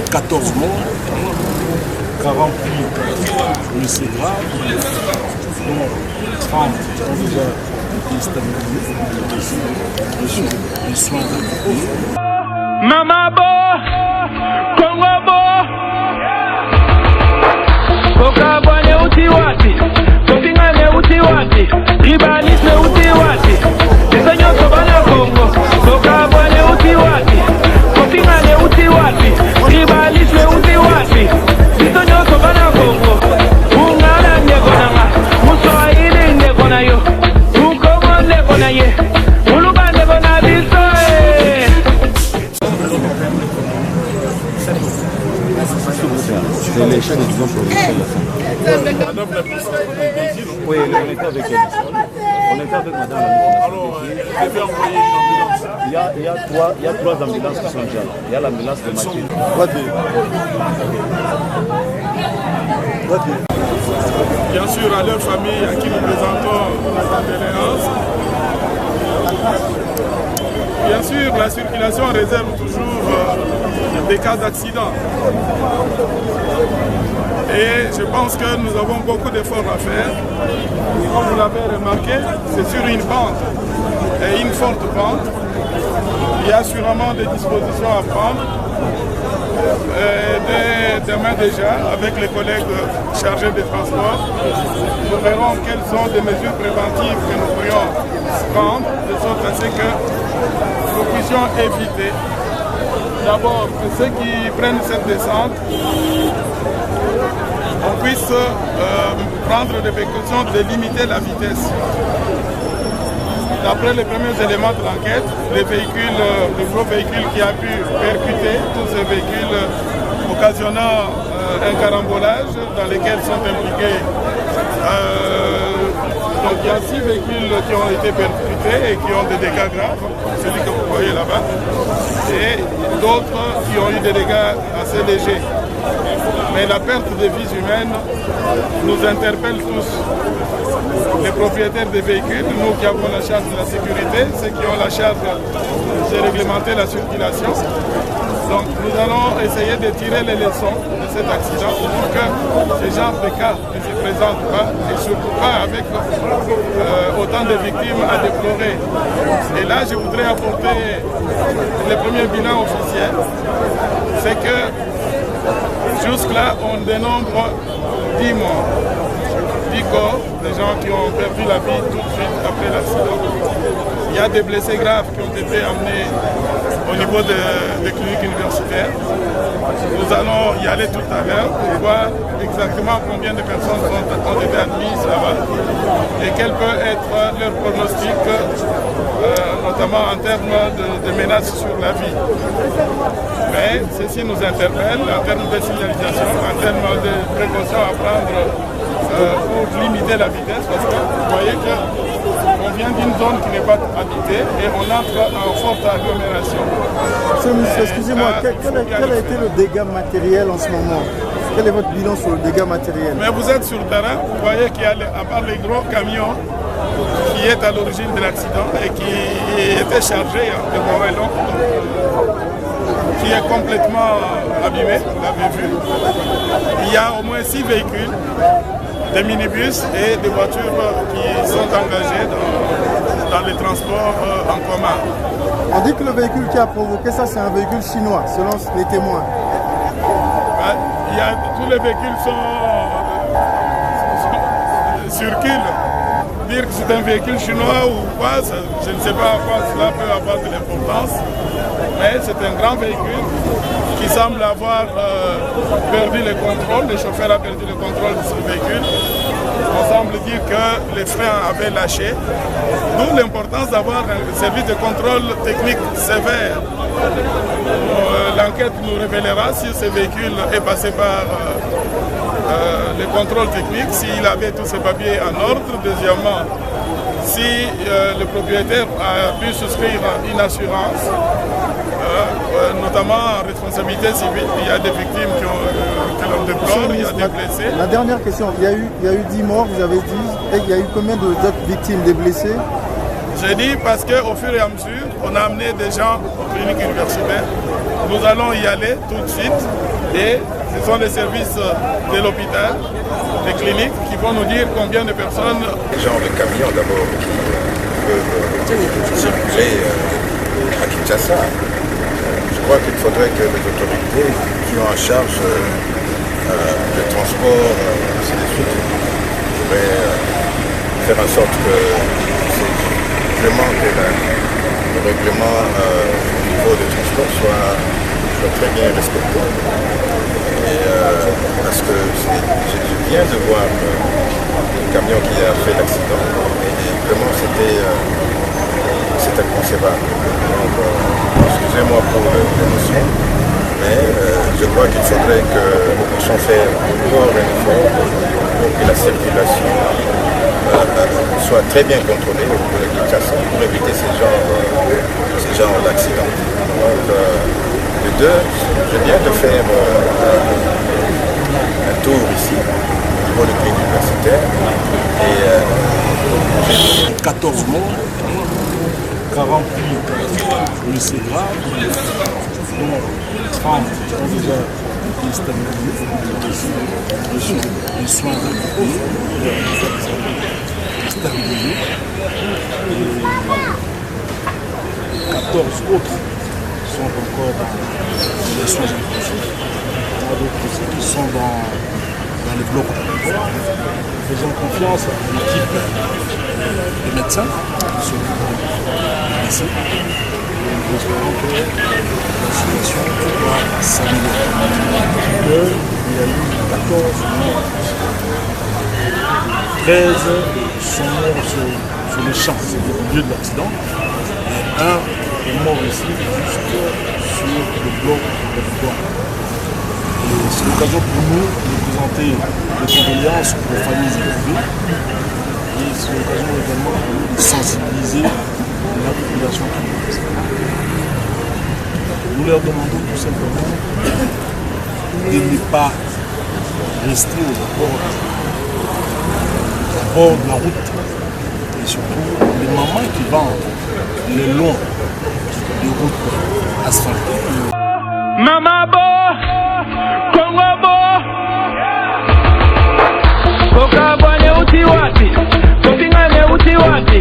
14 morts, 48 blessés graves, dont 30 ont déjà été stabilisés, reçu des soins adaptés. Mama bo, Kongo bo, Koka bwane uti wati, Kopinga ne uti wati, Ribalis ne uti wati, Desenyo sobana Kongo, Koka bwane uti wati, Kopinga ne uti wati, Ribalis ne uti wati, Desenyo sobana Kongo, Ungana ne konanga, Muswahili ne konayo, Ukomo ne konaye, Uluba ne konabiso. C'est les chaînes du pour oui, on était avec elle. On était avec madame. Alors, elle devait envoyer une ambulance. Il y a trois ambulances qui sont déjà là. Il y a l'ambulance de Maquille. Bien sûr, à leur famille à qui nous présentons nos condoléances. Bien sûr, la circulation réserve toujours des cas d'accident. Et je pense que nous avons beaucoup d'efforts à faire. Comme vous l'avez remarqué, c'est sur une pente, et une forte pente. Il y a sûrement des dispositions à prendre. Demain déjà, avec les collègues chargés des transports, nous verrons quelles sont les mesures préventives que nous pourrions prendre, de sorte à ce que nous puissions éviter d'abord que ceux qui prennent cette descente, on puisse prendre des précautions de limiter la vitesse. D'après les premiers éléments de l'enquête, le gros véhicule qui a pu percuter tous ces véhicules occasionnant un carambolage dans lesquels sont impliqués. Donc il y a 6 véhicules qui ont été percutés et qui ont des dégâts graves, celui que vous voyez là-bas, et d'autres qui ont eu des dégâts assez légers. Mais la perte de vies humaines nous interpelle tous. Les propriétaires des véhicules, nous qui avons la charge de la sécurité, ceux qui ont la charge de réglementer la circulation. Donc nous allons essayer de tirer les leçons de cet accident pour que ce genre de cas ne se présentent pas et surtout pas avec autant de victimes à déplorer. Et là, je voudrais apporter le premier bilan officiel. C'est que jusque-là, on dénombre 10 morts. 10 corps, des gens qui ont perdu la vie tout de suite après l'accident. Il y a des blessés graves qui ont été amenés au niveau des cliniques universitaires. Nous allons y aller tout à l'heure pour voir exactement combien de personnes ont été admises là-bas et quel peut être leur pronostic, notamment en termes de menaces sur la vie. Mais ceci nous interpelle en termes de signalisation, en termes de précautions à prendre pour limiter la vitesse, parce que vous voyez qu'on vient d'une zone qui n'est pas habitée et on entre en forte agglomération. Monsieur, excusez-moi, quel a été le dégât matériel en ce moment? Quel est votre bilan sur le dégât matériel? Mais vous êtes sur le terrain, vous voyez qu'il y a, à part les gros camions qui est à l'origine de l'accident et qui était chargé de Morello, qui est complètement abîmé, vous l'avez vu. Il y a au moins 6 véhicules, des minibus et des voitures qui sont engagées dans les transports en commun. On dit que le véhicule qui a provoqué ça, c'est un véhicule chinois, selon les témoins. Tous les véhicules circulent. Dire que c'est un véhicule chinois ou quoi, je ne sais pas à quoi cela peut avoir de l'importance. Mais c'est un grand véhicule qui semble avoir perdu le contrôle. Le chauffeur a perdu le contrôle de ce véhicule. On semble dire que les freins avaient lâché. D'où l'importance d'avoir un service de contrôle technique sévère. L'enquête nous révélera si ce véhicule est passé par le contrôle technique, s'il avait tous ses papiers en ordre. Deuxièmement, si le propriétaire a pu souscrire une assurance, notamment en responsabilité civile. Il y a des victimes que l'on déplore, il y a des blessés. La dernière question, il y a eu 10 morts, vous avez dit, et il y a eu combien d'autres victimes, des blessés? J'ai dit parce qu'au fur et à mesure, on a amené des gens aux cliniques universitaires. nous allons y aller tout de suite et ce sont les services de l'hôpital, les cliniques qui vont nous dire combien de personnes... Les gens de camions d'abord qui peuvent circuler à Kinshasa. Je crois qu'il faudrait que les autorités qui ont en charge le transport, ainsi de suite, pourraient faire en sorte que le règlement au niveau du transport soit très bien respecté. Et, parce que je viens de voir le camion qui a fait l'accident et vraiment c'était inconcevable. Donc, excusez-moi pour l'émotion, mais je crois qu'il faudrait que nous puissions faire encore un effort pour que la circulation soit très bien contrôlée au niveau de Kinshasa pour éviter ce genre d'accident. Donc, de deux, je viens de faire un tour ici au niveau de clinique universitaire et 14 morts, 48 blessés graves, dont 30 ont déjà été stabilisés, les soins adaptés, stabilisés, et 14 autres sont encore dans les soins intensifs, d'autres aussi qui sont dans les blocs opératoires. Faisons confiance à l'équipe des médecins qui sont blessés. Nous espérons que la situation va s'améliorer. Il y a eu 14 morts. 13 sont morts sur le champ, c'est-à-dire au lieu de l'accident. Et un est mort ici, juste sur le bloc opératoire. C'est l'occasion pour nous de présenter des condoléances aux familles éprouvées et c'est l'occasion également pour nous de sensibiliser la population qui nous reste. Nous leur demandons tout simplement de ne pas rester au bord de la route et surtout les mamans qui vendent le long des routes asphaltées. Mama bo, Kongo bo, Kokabwane uti wati, Kopingane uti wati.